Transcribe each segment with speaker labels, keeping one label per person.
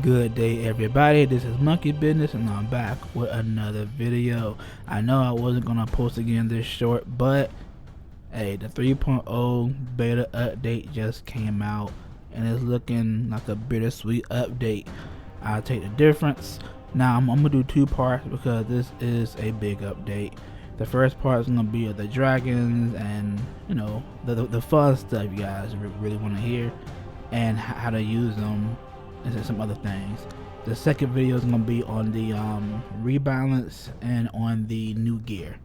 Speaker 1: Good day everybody, this is Monkey Business and I'm back with another video. I know I wasn't gonna post again this short, but hey, the 3.0 beta update just came out and it's looking like a bittersweet update. I'll take the difference. Now I'm gonna do two parts because this is a big update. The first part is gonna be the dragons and the fun stuff you guys really want to hear and how to use them and some other things. The second video is going to be on the rebalance and on the new gear.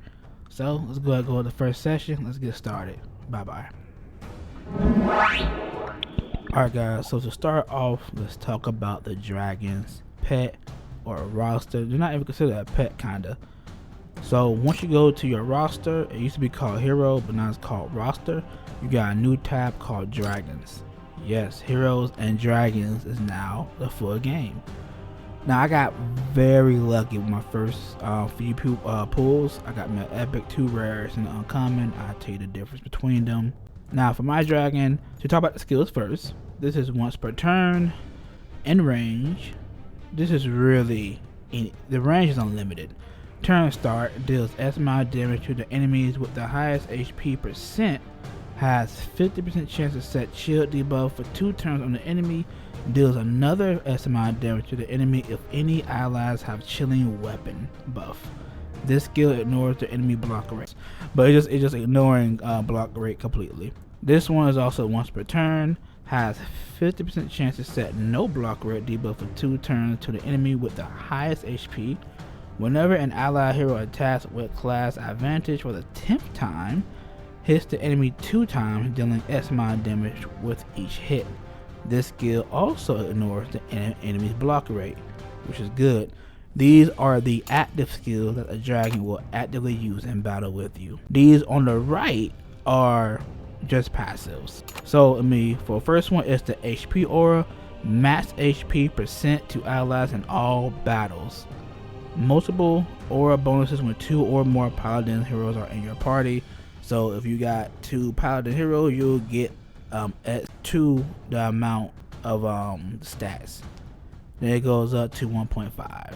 Speaker 1: So let's go ahead and go to the first session. Let's get started. Bye bye. Alright guys, so to start off, let's talk about the dragons pet or roster. They're not even considered a pet, kinda. So once you go to your roster, it used to be called hero, but now it's called roster. You got a new tab called dragons. Yes, heroes and dragons is now the full game. Now I got very lucky with my first few pulls. I got my epic, 2 rares, and the uncommon. I'll tell you the difference between them. Now for my dragon, to talk about the skills first, this is once per turn, in range. This is really, the range is unlimited. Turn start, deals S amount of damage to the enemies with the highest HP percent, has 50% chance to set shield debuff for 2 turns on the enemy, deals another S amount of damage to the enemy if any allies have chilling weapon buff. This skill ignores the enemy block rate, but it's just ignoring block rate completely. This one is also once per turn, has 50% chance to set no block rate debuff for 2 turns to the enemy with the highest HP. Whenever an allied hero attacks with class advantage for the 10th time, hits the enemy 2 times, dealing S amount of damage with each hit. This skill also ignores the enemy's block rate, which is good. These are the active skills that a dragon will actively use in battle with you. These on the right are just passives. So for the first one, it's the HP aura, max HP percent to allies in all battles. Multiple aura bonuses when 2 or more paladin heroes are in your party. So if you got 2 paladin heroes, you'll get at 2 the amount of stats. Then it goes up to 1.5.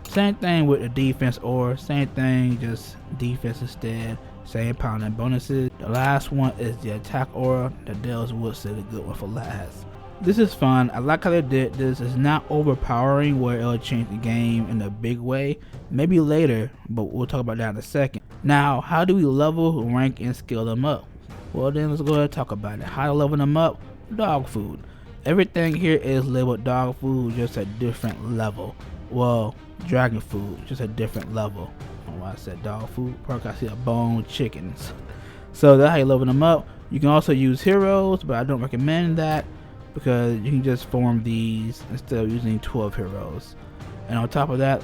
Speaker 1: Same thing with the defense aura, same thing, just defense instead. Same paladin bonuses. The last one is the attack aura. The Dale's Wood said a good one for last. This is fun. I like how they did this. It's not overpowering where it'll change the game in a big way. Maybe later, but we'll talk about that in a second. Now, how do we level, rank, and scale them up? Well then, let's go ahead and talk about it. How to level them up? Dog food. Everything here is labeled dog food, just a different level. Well, dragon food, just a different level. I don't know why I said dog food. Probably I see a bone chickens. So that's how you level them up. You can also use heroes, but I don't recommend that, because you can just form these instead of using 12 heroes. And on top of that,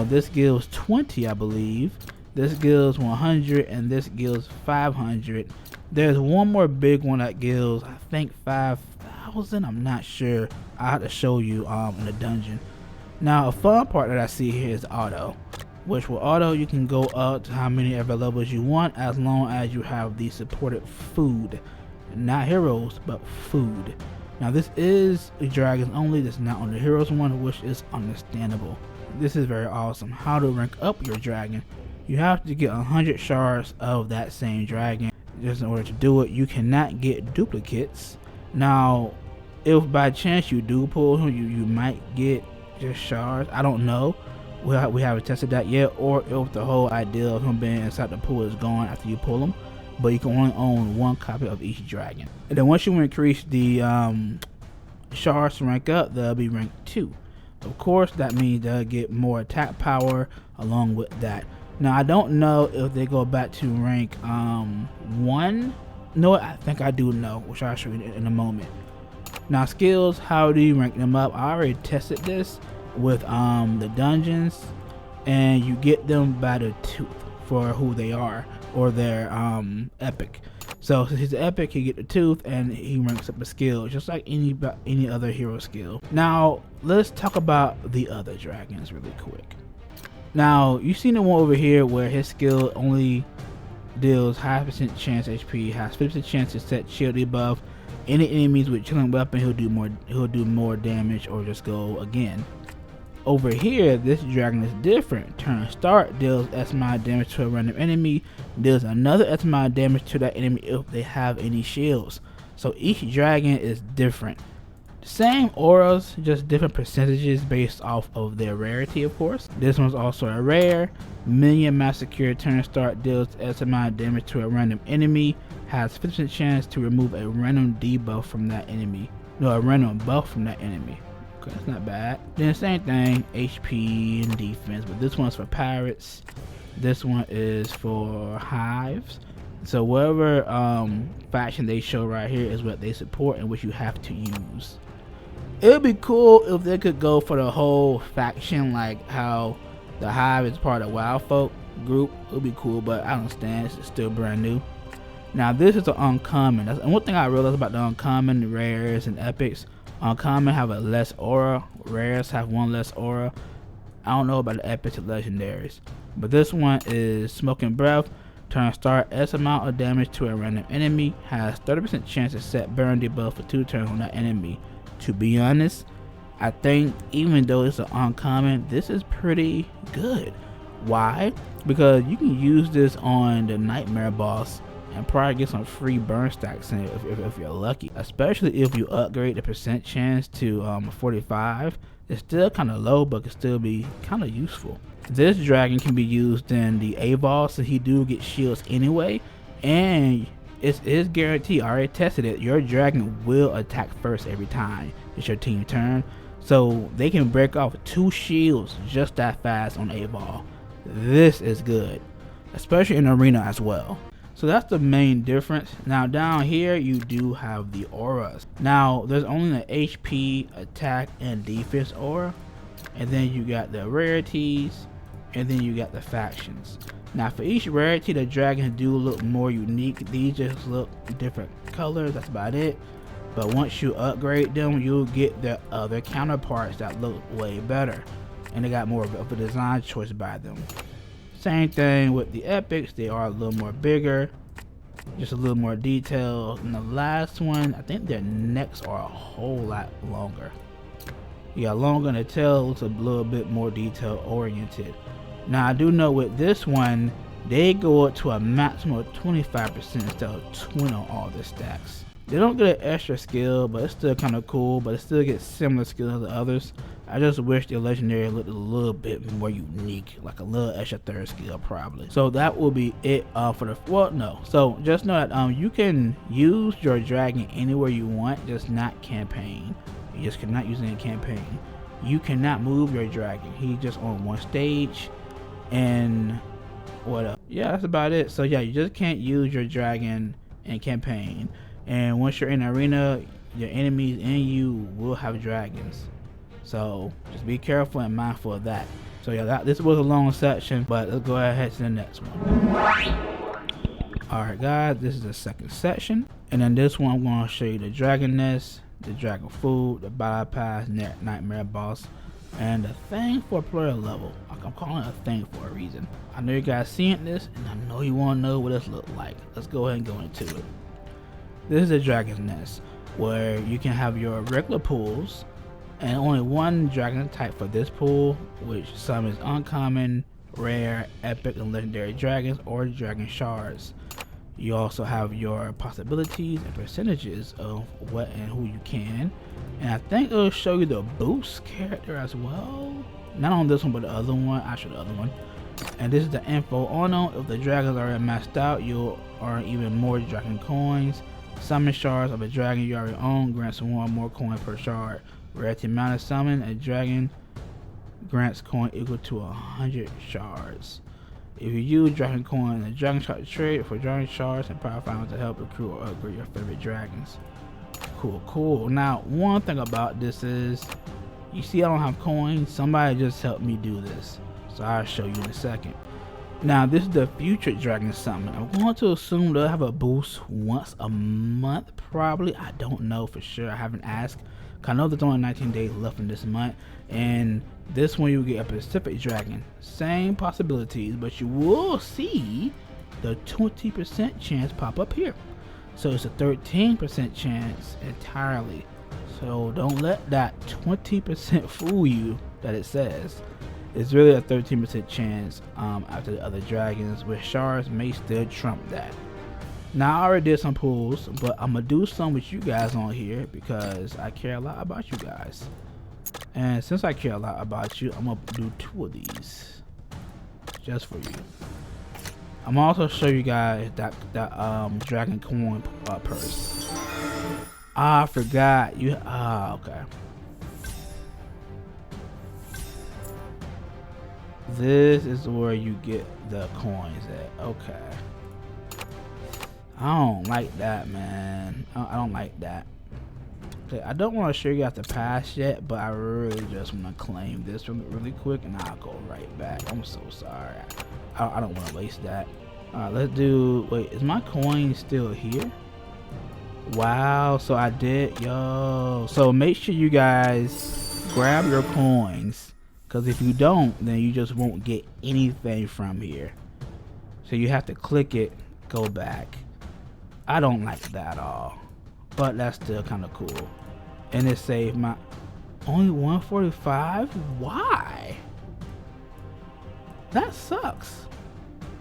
Speaker 1: this gives 20, I believe. This gives 100, and this gives 500. There's one more big one that gives, I think, 5,000. I'm not sure. I have to show you in the dungeon. Now, a fun part that I see here is auto, which with auto you can go up to how many ever levels you want as long as you have the supported food, not heroes, but food. Now this is a dragons only, this is not on the heroes one, which is understandable. This is very awesome. How to rank up your dragon? You have to get 100 shards of that same dragon. Just in order to do it, you cannot get duplicates. Now, if by chance you do pull him, you might get just shards. I don't know. We haven't tested that yet, or if the whole idea of him being inside the pool is gone after you pull him. But you can only own 1 copy of each dragon. And then once you increase the shards to rank up, they'll be rank 2. Of course, that means they'll get more attack power along with that. Now, I don't know if they go back to rank 1. No, I think I do know, which I'll show you in a moment. Now, skills, how do you rank them up? I already tested this with the dungeons, and you get them by the tooth for who they are, or their epic. So since he's epic, he get the tooth and he ranks up a skill just like any other hero skill. Now let's talk about the other dragons really quick. Now you seen the one over here where his skill only deals high percent chance HP, has 50% chance to set shield debuff, Any enemies with chilling weapon, he'll do more damage or just go again. Over here, this dragon is different. Turn start deals X amount of damage to a random enemy, deals another X amount of damage to that enemy if they have any shields. So each dragon is different. Same auras, just different percentages based off of their rarity, of course. This one's also a rare. Minion Massacre turn start deals X amount of damage to a random enemy, has 50% chance to remove a random debuff from that enemy. No, a random buff from that enemy. Okay, that's not bad. Then same thing, HP and defense, but this one's for pirates. This one is for hives. So whatever faction they show right here is what they support and which you have to use. It would be cool if they could go for the whole faction, like how the hive is part of Wild Folk group. It would be cool, but I understand it's still brand new. Now this is an uncommon. And one thing I realized about the uncommon, the rares, and epics, uncommon have a less aura, rares have one less aura. I don't know about the epics and legendaries, but this one is Smoking Breath. Turn start S amount of damage to a random enemy, has 30% chance to set burn debuff for 2 turns on that enemy. To be honest, I think even though it's an uncommon, this is pretty good. Why? Because you can use this on the Nightmare boss and probably get some free burn stacks in it if you're lucky. Especially if you upgrade the percent chance to 45. It's still kind of low, but can still be kind of useful. This dragon can be used in the Avol, so he do get shields anyway, and it's guaranteed. I already tested it. Your dragon will attack first every time it's your team turn, so they can break off 2 shields just that fast on Avol. This is good, especially in arena as well. So that's the main difference. Now down here you do have the auras. Now there's only the HP, attack, and defense aura, and then you got the rarities, and then you got the factions. Now for each rarity, the dragons do look more unique. These just look different colors, that's about it. But once you upgrade them, you'll get the other counterparts that look way better, and they got more of a design choice by them. Same thing with the epics, they are a little more bigger, just a little more detail. And the last one, I think their necks are a whole lot longer. Yeah, longer in the tail, looks a little bit more detail oriented. Now I do know with this one, they go up to a maximum of 25% instead of 20 on all the stacks. They don't get an extra skill, but it's still kind of cool, but it still gets similar skills to others. I just wish the legendary looked a little bit more unique, like a little extra third skill probably. So that will be it for the, well, no. So just know that you can use your dragon anywhere you want, just not campaign. You just cannot use it in campaign. You cannot move your dragon. He's just on one stage. And what else? Yeah, that's about it. So yeah, you just can't use your dragon in campaign. And once you're in arena, your enemies and you will have dragons. So just be careful and mindful of that. So yeah, this was a long section, but let's go ahead to the next one. Alright guys, this is the second section. And then this one I'm going to show you the dragon nest, the dragon food, the bypass, nightmare boss, and the thing for player level. I'm calling it a thing for a reason. I know you guys seeing this, and I know you want to know what this looks like. Let's go ahead and go into it. This is a dragon's nest, where you can have your regular pools, and only one dragon type for this pool, which summons uncommon, rare, epic, and legendary dragons or dragon shards. You also have your possibilities and percentages of what and who you can, and I think it'll show you the boost character as well. Not on this one, but the other one. I'll show the other one. And this is the info on them. If the dragons are already maxed out, you'll earn even more dragon coins. Summon shards of a dragon you already own grants 1 more coin per shard. Rarity amount of summon a dragon grants coin equal to 100 shards. If you use dragon coin, the dragon shard trade for dragon shards and power finals to help recruit or upgrade your favorite dragons. Cool. Now, one thing about this is, you see I don't have coins. Somebody just helped me do this, so I'll show you in a second. Now, this is the future dragon summon. I'm going to assume they'll have a boost once a month, probably. I don't know for sure. I haven't asked. I know there's only 19 days left in this month, and this one you'll get a Pacific dragon. Same possibilities, but you will see the 20% chance pop up here. So it's a 13% chance entirely. So don't let that 20% fool you that it says. It's really a 13% chance after the other dragons, with shards may still trump that. Now I already did some pulls, but I'm gonna do some with you guys on here because I care a lot about you guys. And since I care a lot about you, I'm gonna do 2 of these just for you. I'm gonna also show you guys that dragon coin purse. I forgot you. Okay. This is where you get the coins at. Okay. I don't like that, man. I don't like that. Okay, I don't want to show you guys the pass yet, but I really just want to claim this really quick, and I'll go right back. I'm so sorry. I don't want to waste that. Alright, let's do. Wait, is my coin still here? Wow, so I did. Yo. So make sure you guys grab your coins, because if you don't, then you just won't get anything from here. So you have to click it, go back. I don't like that at all, but that's still kind of cool. And it saved my only 145. Why? That sucks.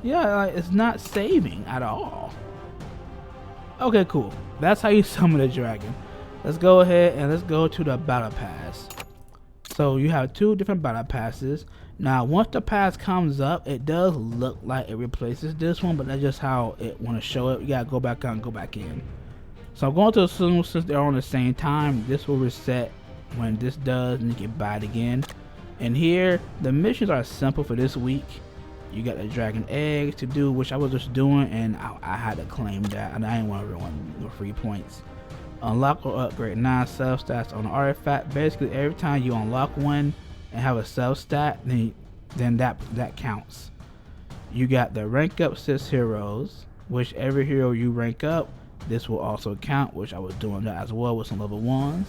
Speaker 1: Yeah, like, it's not saving at all. Okay, cool. That's how you summon the dragon. Let's go ahead and let's go to the battle pass. So you have 2 different battle passes. Now once the pass comes up, it does look like it replaces this one, but that's just how it want to show it. You gotta go back out and go back in. So I'm going to assume, since they're on the same time, this will reset when this does, and you can buy it again. And here the missions are simple for this week. You got the dragon eggs to do, which I was just doing, and I had to claim that, and I didn't want to ruin the free points. Unlock or upgrade 9 self stats on the artifact. Basically every time you unlock one and have a self stat, then that counts. You got the rank up 6 heroes, which every hero you rank up, this will also count, which I was doing that as well with some level 1s.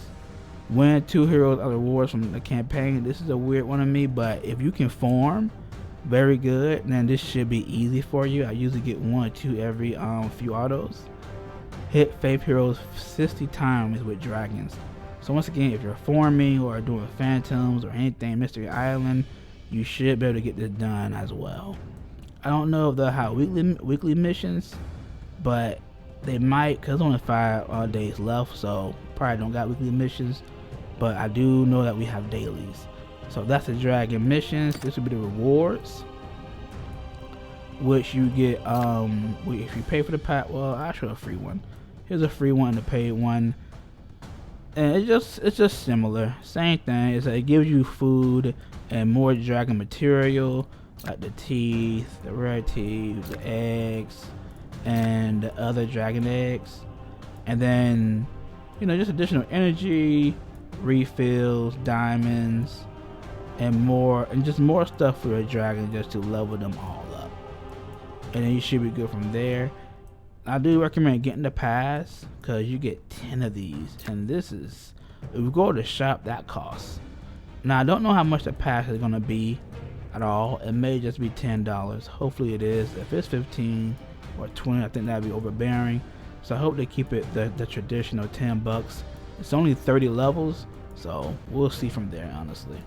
Speaker 1: Win 2 heroes other rewards from the campaign. This is a weird one to me, but if you can form very good, then this should be easy for you. I usually get 1 or 2 every few autos. Hit faith heroes 60 times with dragons. So once again, if you're forming or doing phantoms or anything Mystery Island, you should be able to get this done as well. I don't know if they'll have weekly missions, but they might, because only 5 days left, so probably don't got weekly missions, but I do know that we have dailies. So that's the dragon missions. This will be the rewards, which you get if you pay for the pack. Well, I'll show a free one. Here's a free one and a paid one, and it's just similar, same thing. Is that it gives you food and more dragon material, like the teeth, the rare teeth, the eggs, and the other dragon eggs, and then just additional energy, refills, diamonds, and more, and just more stuff for a dragon just to level them all up, and then you should be good from there. I do recommend getting the pass because you get 10 of these, and this is, if you go to the shop, that costs. Now I don't know how much the pass is going to be at all. It may just be $10. Hopefully it is. If it's 15 or 20, I think that'd be overbearing. So I hope they keep it the traditional $10. It's only 30 levels, so we'll see from there, honestly.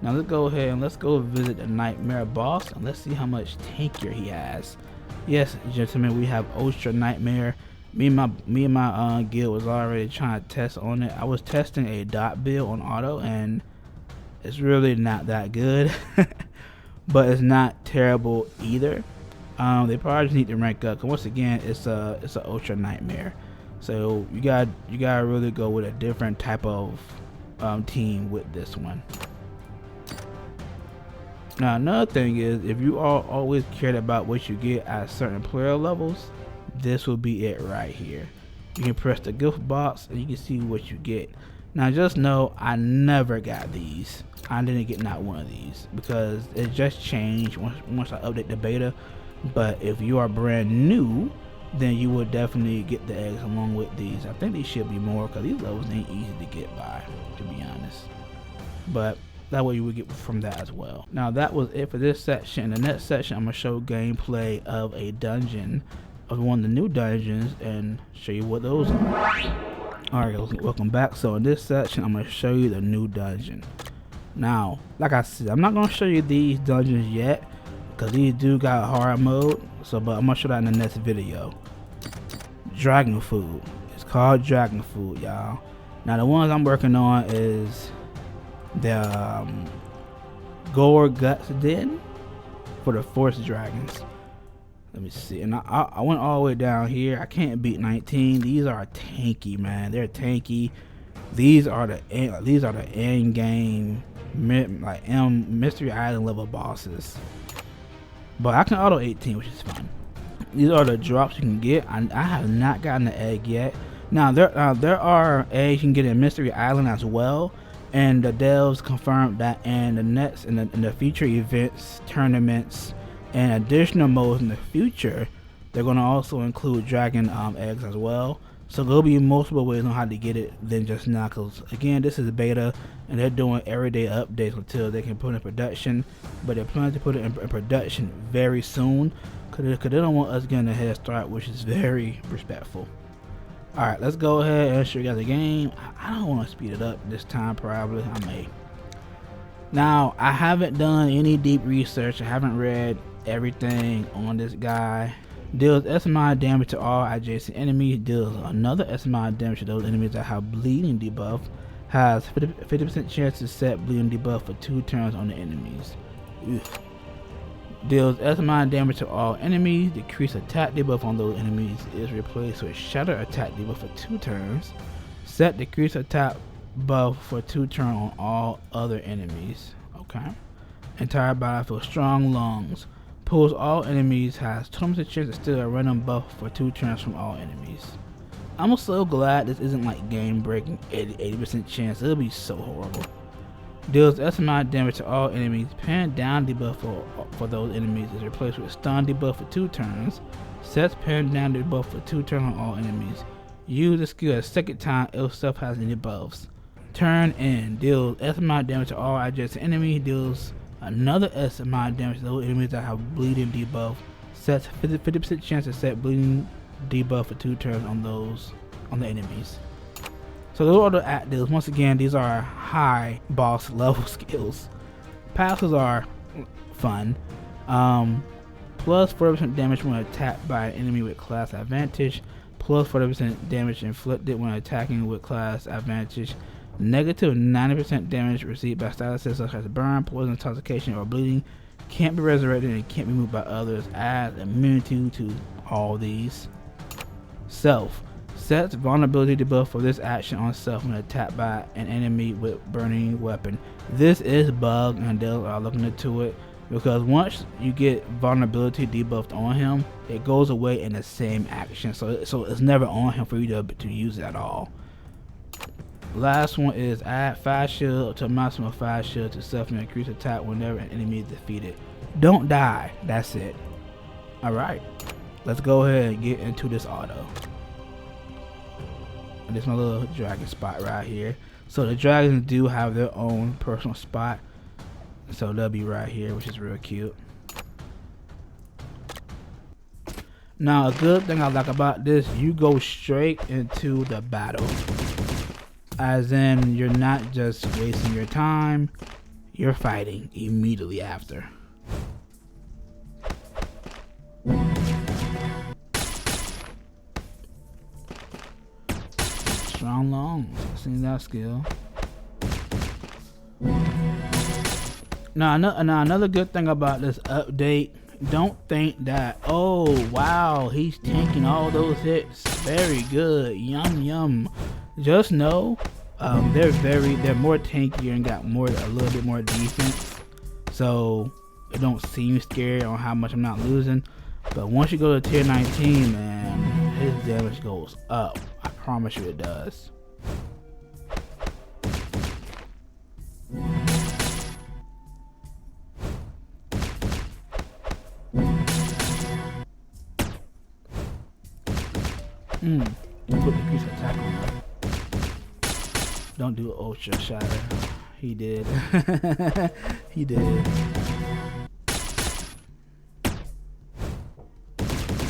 Speaker 1: Now let's go ahead and let's go visit the Nightmare boss, and let's see how much tankier he has. Yes, gentlemen, we have Ultra Nightmare. Me and my guild was already trying to test on it. I was testing a dot build on auto, and it's really not that good, but it's not terrible either. They probably just need to rank up, because once again, it's a Ultra Nightmare. So you gotta really go with a different type of team with this one. Now another thing is, if you all always cared about what you get at certain player levels, this will be it right here. You can press the gift box and you can see what you get. Now just know I never got these. I didn't get not one of these because it just changed once I update the beta. But if you are brand new, then you will definitely get the eggs along with these. I think these should be more because these levels ain't easy to get by, to be honest. But that way you would get from that as well. Now that was it for this section. In the next section, I'm gonna show gameplay of a dungeon of one of the new dungeons and show you what those are. Alright, welcome back. So in this section, I'm going to show you the new dungeon. Now, like I said, I'm not going to show you these dungeons yet, because these do got hard mode. So, but I'm going to show that in the next video. Dragon food. It's called dragon food, y'all. Now, the ones I'm working on is the Gore Guts Den for the Force Dragons. Let me see. And I went all the way down here. I can't beat 19. These are tanky, man. They're tanky. These are the end game Mystery Island level bosses. But I can auto 18, which is fun. These are the drops you can get. I have not gotten the egg yet. Now there are eggs you can get in Mystery Island as well. And the devs confirmed that in the future events, tournaments, and additional modes in the future, they're going to also include dragon eggs as well. So there'll be multiple ways on how to get it than just now, because again, this is beta and they're doing everyday updates until they can put it in production. But they're planning to put it in production very soon, because they don't want us getting a head start, which is very respectful. Alright, let's go ahead and show you guys the game. I don't want to speed it up this time, probably. I may. Now, I haven't done any deep research. I haven't read everything on this guy. Deals SMI damage to all adjacent enemies. Deals another SMI damage to those enemies that have bleeding debuff. Has 50% chance to set bleeding debuff for 2 turns on the enemies. Oof. Deals SMI damage to all enemies. Decrease attack debuff on those enemies is replaced with shatter attack debuff for 2 turns. Set decrease attack buff for 2 turns on all other enemies. Okay. Entire battlefield strong lungs. Pulls all enemies. Has 20% chance to steal a random buff for 2 turns from all enemies. I'm so glad this isn't like game breaking 80% chance. It'll be so horrible. Deals SMI damage to all enemies. Pan down debuff for those enemies is replaced with stun debuff for 2 turns. Sets pan down debuff for 2 turns on all enemies. Use the skill a second time if stuff has any buffs. Turn in. Deals SMI damage to all adjacent enemies. Deals another SMI damage to those enemies that have bleeding debuff. Sets 50% chance to set bleeding debuff for 2 turns on the enemies. So those are the actives. Once again, these are high boss level skills. Passives are fun. Plus 40% damage when attacked by an enemy with class advantage. Plus 40% damage inflicted when attacking with class advantage. Negative 90% damage received by statuses such as burn, poison, intoxication, or bleeding. Can't be resurrected and can't be moved by others. Adds immunity to all these. Self. Sets vulnerability debuff for this action on self when attacked by an enemy with burning weapon. This is bugged and they are looking into it, because once you get vulnerability debuffed on him, it goes away in the same action. So it's never on him for you to use it at all. Last one is add fast shield to maximum fast shield to self and increase attack whenever an enemy is defeated. Don't die. That's it. Alright. Let's go ahead and get into this auto. And this is my little dragon spot right here. So the dragons do have their own personal spot. So they'll be right here, which is real cute. Now a good thing I like about this, you go straight into the battle. As in, you're not just wasting your time, you're fighting immediately after. Strong lungs, seen that skill. Now another good thing about this update, don't think that, oh wow, he's tanking all those hits, very good, yum yum. Just know they're more tankier and got a little bit more defense, so it don't seem scary on how much I'm not losing. But once you go to tier 19, man, his damage goes up. I promise you it does. Put the piece of attack on him. Don't do ultra shatter. He did. He did.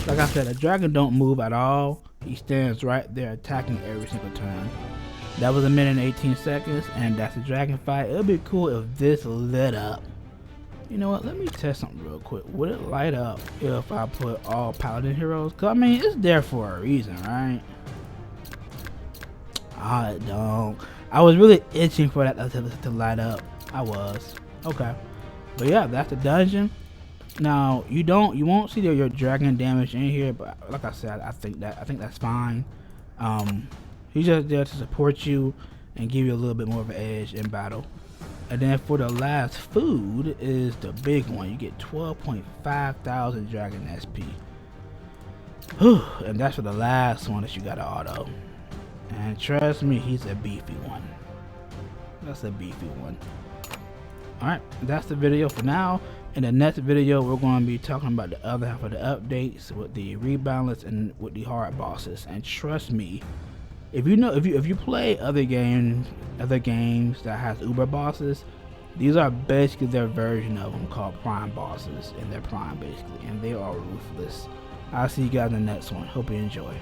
Speaker 1: Like like I said, the dragon don't move at all. He stands right there attacking every single turn. That was 1 minute and 18 seconds, and that's a dragon fight. It would be cool if this lit up. You know what, let me test something real quick. Would it light up if I put all paladin heroes? Cause I mean, it's there for a reason, right? I don't. I was really itching for that to light up. I was. Okay. But yeah, that's the dungeon. Now you won't see your dragon damage in here, but like I said, I think that's fine. He's just there to support you and give you a little bit more of an edge in battle. And then for the last food is the big one. You get 12.5 thousand dragon SP. Whew, and that's for the last one that you gotta auto. And trust me, he's a beefy one. That's a beefy one. Alright, that's the video for now. In the next video, we're going to be talking about the other half of the updates with the rebalance and with the hard bosses. And trust me, if you play other games that has uber bosses, these are basically their version of them, called prime bosses, and they're prime basically, and they are ruthless. I'll see you guys in the next one. Hope you enjoy.